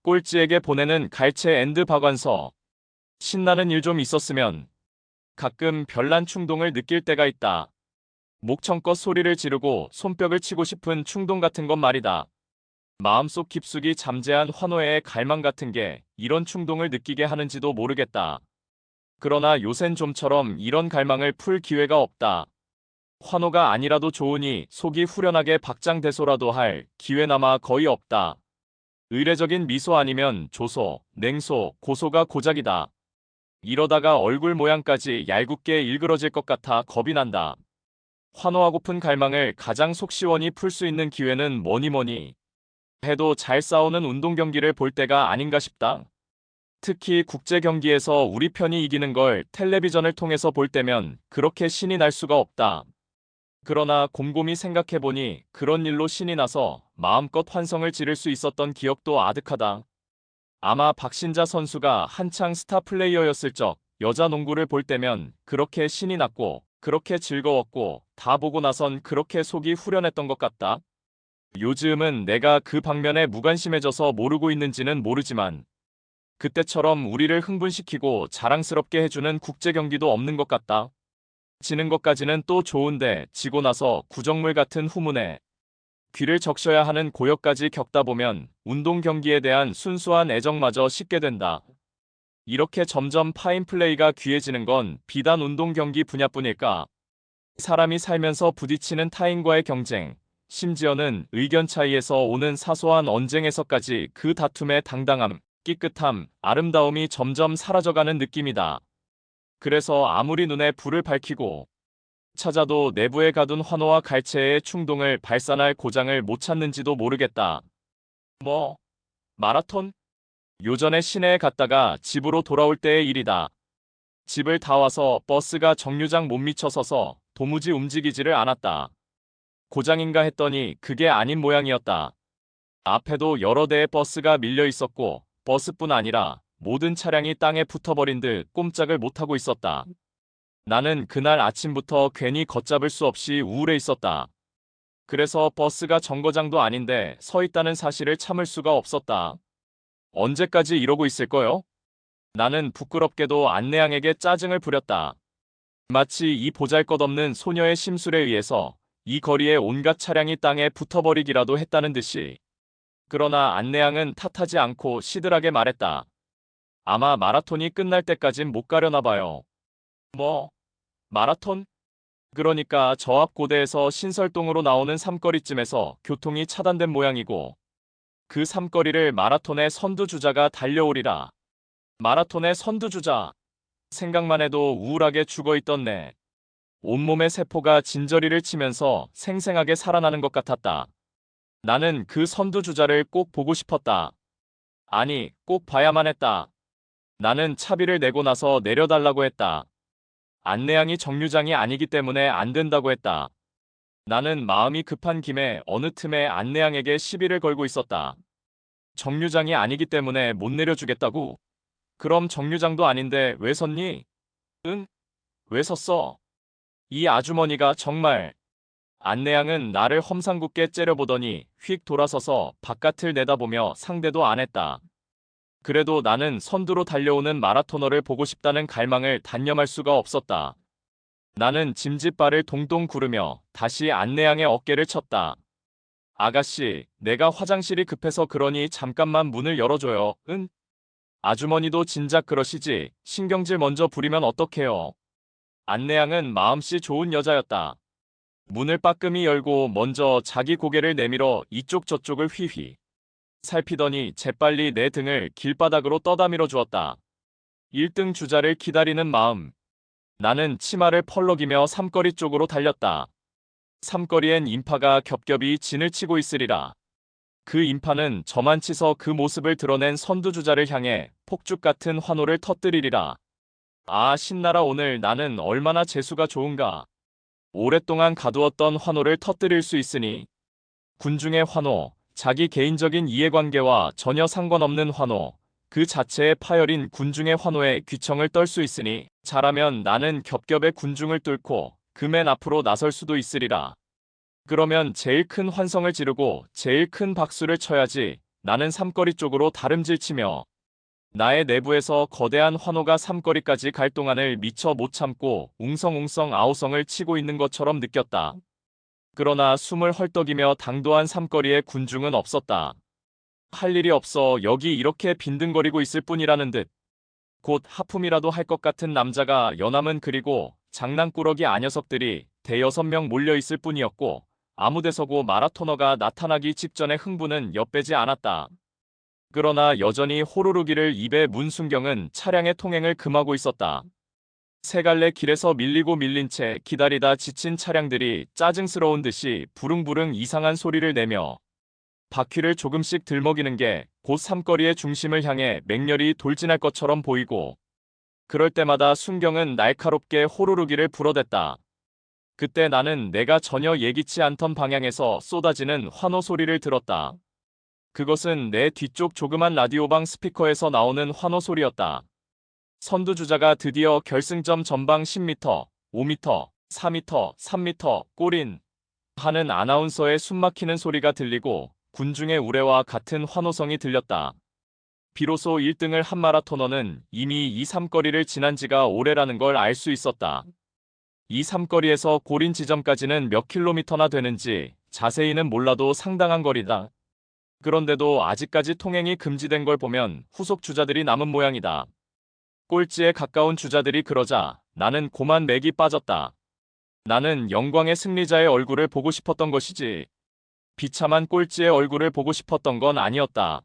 꼴찌에게 보내는 갈채 앤드 박완서. 신나는 일 좀 있었으면. 가끔 별난 충동을 느낄 때가 있다. 목청껏 소리를 지르고 손뼉을 치고 싶은 충동 같은 건 말이다. 마음속 깊숙이 잠재한 환호의 갈망 같은 게 이런 충동을 느끼게 하는지도 모르겠다. 그러나 요샌 좀처럼 이런 갈망을 풀 기회가 없다. 환호가 아니라도 좋으니 속이 후련하게 박장대소라도 할 기회나마 거의 없다. 의례적인 미소 아니면 조소, 냉소, 고소가 고작이다. 이러다가 얼굴 모양까지 얄궂게 일그러질 것 같아 겁이 난다. 환호하고픈 갈망을 가장 속 시원히 풀 수 있는 기회는 뭐니뭐니 해도 잘 싸우는 운동 경기를 볼 때가 아닌가 싶다. 특히 국제 경기에서 우리 편이 이기는 걸 텔레비전을 통해서 볼 때면 그렇게 신이 날 수가 없다. 그러나 곰곰이 생각해보니 그런 일로 신이 나서 마음껏 환성을 지를 수 있었던 기억도 아득하다. 아마 박신자 선수가 한창 스타 플레이어였을 적 여자 농구를 볼 때면 그렇게 신이 났고 그렇게 즐거웠고 다 보고 나선 그렇게 속이 후련했던 것 같다. 요즘은 내가 그 방면에 무관심해져서 모르고 있는지는 모르지만 그때처럼 우리를 흥분시키고 자랑스럽게 해주는 국제 경기도 없는 것 같다. 지는 것까지는 또 좋은데 지고 나서 구정물 같은 후문에 귀를 적셔야 하는 고역까지 겪다 보면 운동 경기에 대한 순수한 애정마저 식게 된다. 이렇게 점점 파인플레이가 귀해지는 건 비단 운동 경기 분야뿐일까? 사람이 살면서 부딪히는 타인과의 경쟁, 심지어는 의견 차이에서 오는 사소한 언쟁에서까지 그 다툼의 당당함, 깨끗함, 아름다움이 점점 사라져가는 느낌이다. 그래서 아무리 눈에 불을 밝히고 찾아도 내부에 가둔 환호와 갈채의 충동을 발산할 고장을 못 찾는지도 모르겠다. 뭐, 마라톤? 요전에 시내에 갔다가 집으로 돌아올 때의 일이다. 집을 다 와서 버스가 정류장 못 미쳐 서서 도무지 움직이지를 않았다. 고장인가 했더니 그게 아닌 모양이었다. 앞에도 여러 대의 버스가 밀려 있었고 버스뿐 아니라 모든 차량이 땅에 붙어버린 듯 꼼짝을 못하고 있었다. 나는 그날 아침부터 괜히 걷잡을 수 없이 우울해 있었다. 그래서 버스가 정거장도 아닌데 서 있다는 사실을 참을 수가 없었다. 언제까지 이러고 있을 거요? 나는 부끄럽게도 안내양에게 짜증을 부렸다. 마치 이 보잘것없는 소녀의 심술에 의해서 이 거리에 온갖 차량이 땅에 붙어버리기라도 했다는 듯이. 그러나 안내양은 탓하지 않고 시들하게 말했다. 아마 마라톤이 끝날 때까진 못 가려나 봐요. 뭐? 마라톤? 그러니까 저 앞 고대에서 신설동으로 나오는 삼거리쯤에서 교통이 차단된 모양이고 그 삼거리를 마라톤의 선두주자가 달려오리라. 마라톤의 선두주자. 생각만 해도 우울하게 죽어있던 내 온몸의 세포가 진저리를 치면서 생생하게 살아나는 것 같았다. 나는 그 선두주자를 꼭 보고 싶었다. 아니, 꼭 봐야만 했다. 나는 차비를 내고 나서 내려달라고 했다. 안내양이 정류장이 아니기 때문에 안 된다고 했다. 나는 마음이 급한 김에 어느 틈에 안내양에게 시비를 걸고 있었다. 정류장이 아니기 때문에 못 내려주겠다고? 그럼 정류장도 아닌데 왜 섰니? 응? 왜 섰어? 이 아주머니가 정말. 안내양은 나를 험상궂게 째려보더니 휙 돌아서서 바깥을 내다보며 상대도 안 했다. 그래도 나는 선두로 달려오는 마라토너를 보고 싶다는 갈망을 단념할 수가 없었다. 나는 짐짓발을 동동 구르며 다시 안내양의 어깨를 쳤다. 아가씨, 내가 화장실이 급해서 그러니 잠깐만 문을 열어줘요. 응? 아주머니도 진작 그러시지. 신경질 먼저 부리면 어떡해요. 안내양은 마음씨 좋은 여자였다. 문을 빠끔히 열고 먼저 자기 고개를 내밀어 이쪽 저쪽을 휘휘 살피더니 재빨리 내 등을 길바닥으로 떠다밀어 주었다. 1등 주자를 기다리는 마음. 나는 치마를 펄럭이며 삼거리 쪽으로 달렸다. 삼거리엔 인파가 겹겹이 진을 치고 있으리라. 그 인파는 저만치서 그 모습을 드러낸 선두주자를 향해 폭죽 같은 환호를 터뜨리리라. 아, 신나라. 오늘 나는 얼마나 재수가 좋은가. 오랫동안 가두었던 환호를 터뜨릴 수 있으니. 군중의 환호, 자기 개인적인 이해관계와 전혀 상관없는 환호, 그 자체에 파열인 군중의 환호에 귀청을 떨 수 있으니 잘하면 나는 겹겹의 군중을 뚫고 그 맨 앞으로 나설 수도 있으리라. 그러면 제일 큰 환성을 지르고 제일 큰 박수를 쳐야지. 나는 삼거리 쪽으로 다름질치며 나의 내부에서 거대한 환호가 삼거리까지 갈 동안을 미처 못 참고 웅성웅성 아우성을 치고 있는 것처럼 느꼈다. 그러나 숨을 헐떡이며 당도한 삼거리에 군중은 없었다. 할 일이 없어 여기 이렇게 빈둥거리고 있을 뿐이라는 듯. 곧 하품이라도 할 것 같은 남자가 연함은 그리고 장난꾸러기 아녀석들이 대여섯 명 몰려있을 뿐이었고 아무데서고 마라토너가 나타나기 직전의 흥분은 엿배지 않았다. 그러나 여전히 호루루기를 입에 문 순경은 차량의 통행을 금하고 있었다. 세 갈래 길에서 밀리고 밀린 채 기다리다 지친 차량들이 짜증스러운 듯이 부릉부릉 이상한 소리를 내며 바퀴를 조금씩 들먹이는 게 곧 삼거리의 중심을 향해 맹렬히 돌진할 것처럼 보이고 그럴 때마다 순경은 날카롭게 호루루기를 불어댔다. 그때 나는 내가 전혀 예기치 않던 방향에서 쏟아지는 환호 소리를 들었다. 그것은 내 뒤쪽 조그만 라디오방 스피커에서 나오는 환호 소리였다. 선두주자가 드디어 결승점 전방 10m, 5m, 4m, 3m, 골인 하는 아나운서의 숨막히는 소리가 들리고 군중의 우레와 같은 환호성이 들렸다. 비로소 1등을 한 마라토너는 이미 이 삼거리를 지난 지가 오래라는 걸 알 수 있었다. 이 삼거리에서 골인 지점까지는 몇 킬로미터나 되는지 자세히는 몰라도 상당한 거리다. 그런데도 아직까지 통행이 금지된 걸 보면 후속 주자들이 남은 모양이다. 꼴찌에 가까운 주자들이 그러자 나는 고만 맥이 빠졌다. 나는 영광의 승리자의 얼굴을 보고 싶었던 것이지. 비참한 꼴찌의 얼굴을 보고 싶었던 건 아니었다.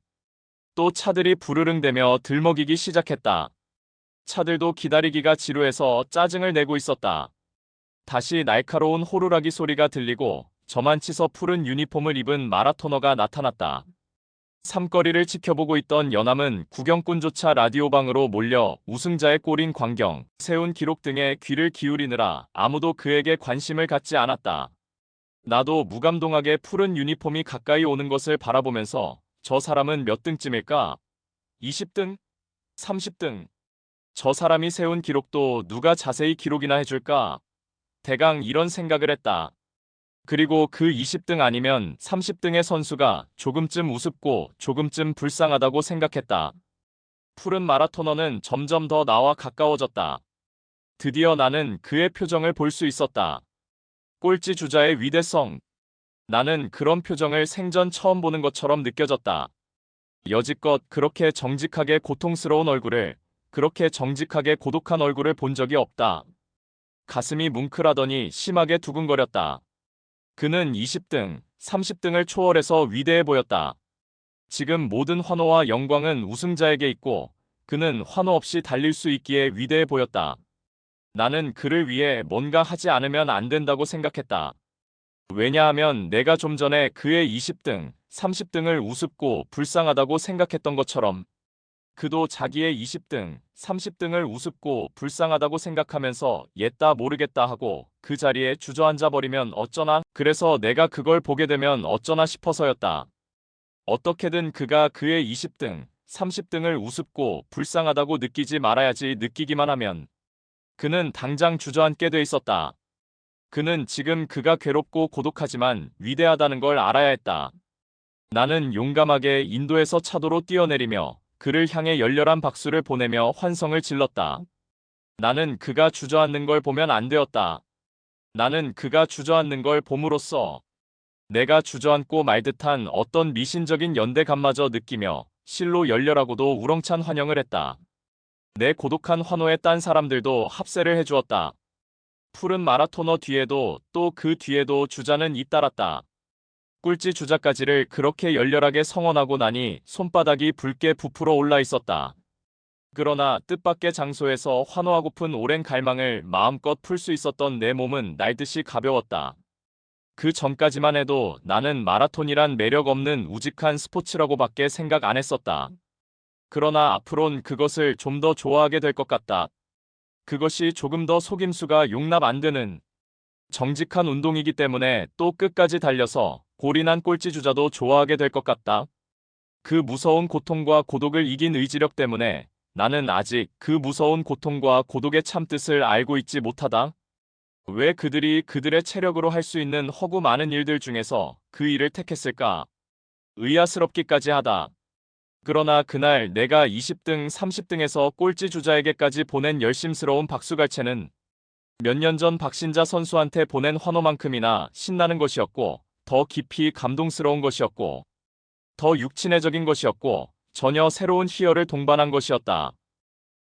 또 차들이 부르릉대며 들먹이기 시작했다. 차들도 기다리기가 지루해서 짜증을 내고 있었다. 다시 날카로운 호루라기 소리가 들리고 저만치서 푸른 유니폼을 입은 마라토너가 나타났다. 삼거리를 지켜보고 있던 연함은 구경꾼조차 라디오방으로 몰려 우승자의 골인 광경, 세운 기록 등에 귀를 기울이느라 아무도 그에게 관심을 갖지 않았다. 나도 무감동하게 푸른 유니폼이 가까이 오는 것을 바라보면서 저 사람은 몇 등쯤일까? 20등? 30등? 저 사람이 세운 기록도 누가 자세히 기록이나 해줄까? 대강 이런 생각을 했다. 그리고 그 20등 아니면 30등의 선수가 조금쯤 우습고 조금쯤 불쌍하다고 생각했다. 푸른 마라토너는 점점 더 나와 가까워졌다. 드디어 나는 그의 표정을 볼 수 있었다. 꼴찌 주자의 위대성. 나는 그런 표정을 생전 처음 보는 것처럼 느껴졌다. 여지껏 그렇게 정직하게 고통스러운 얼굴을, 그렇게 정직하게 고독한 얼굴을 본 적이 없다. 가슴이 뭉클하더니 심하게 두근거렸다. 그는 20등, 30등을 초월해서 위대해 보였다. 지금 모든 환호와 영광은 우승자에게 있고 그는 환호 없이 달릴 수 있기에 위대해 보였다. 나는 그를 위해 뭔가 하지 않으면 안 된다고 생각했다. 왜냐하면 내가 좀 전에 그의 20등, 30등을 우습고 불쌍하다고 생각했던 것처럼 그도 자기의 20등, 30등을 우습고 불쌍하다고 생각하면서 옛다 모르겠다 하고 그 자리에 주저앉아 버리면 어쩌나. 그래서 내가 그걸 보게 되면 어쩌나 싶어서였다. 어떻게든 그가 그의 20등, 30등을 우습고 불쌍하다고 느끼지 말아야지. 느끼기만 하면 그는 당장 주저앉게 돼 있었다. 그는 지금 그가 괴롭고 고독하지만 위대하다는 걸 알아야 했다. 나는 용감하게 인도에서 차도로 뛰어내리며 그를 향해 열렬한 박수를 보내며 환성을 질렀다. 나는 그가 주저앉는 걸 보면 안 되었다. 나는 그가 주저앉는 걸 봄으로써 내가 주저앉고 말 듯한 어떤 미신적인 연대감마저 느끼며 실로 열렬하고도 우렁찬 환영을 했다. 내 고독한 환호에 딴 사람들도 합세를 해주었다. 푸른 마라토너 뒤에도 또 그 뒤에도 주자는 잇따랐다. 꼴찌 주자까지를 그렇게 열렬하게 성원하고 나니 손바닥이 붉게 부풀어 올라 있었다. 그러나 뜻밖의 장소에서 환호하고픈 오랜 갈망을 마음껏 풀 수 있었던 내 몸은 날듯이 가벼웠다. 그 전까지만 해도 나는 마라톤이란 매력 없는 우직한 스포츠라고밖에 생각 안 했었다. 그러나 앞으론 그것을 좀 더 좋아하게 될 것 같다. 그것이 조금 더 속임수가 용납 안 되는 정직한 운동이기 때문에 또 끝까지 달려서 골인한 꼴찌 주자도 좋아하게 될 것 같다. 그 무서운 고통과 고독을 이긴 의지력 때문에 나는 아직 그 무서운 고통과 고독의 참뜻을 알고 있지 못하다. 왜 그들이 그들의 체력으로 할 수 있는 허구 많은 일들 중에서 그 일을 택했을까? 의아스럽기까지 하다. 그러나 그날 내가 20등, 30등에서 꼴찌 주자에게까지 보낸 열심스러운 박수갈채는 몇 년 전 박신자 선수한테 보낸 환호만큼이나 신나는 것이었고, 더 깊이 감동스러운 것이었고, 더 육친애적인 것이었고, 전혀 새로운 희열을 동반한 것이었다.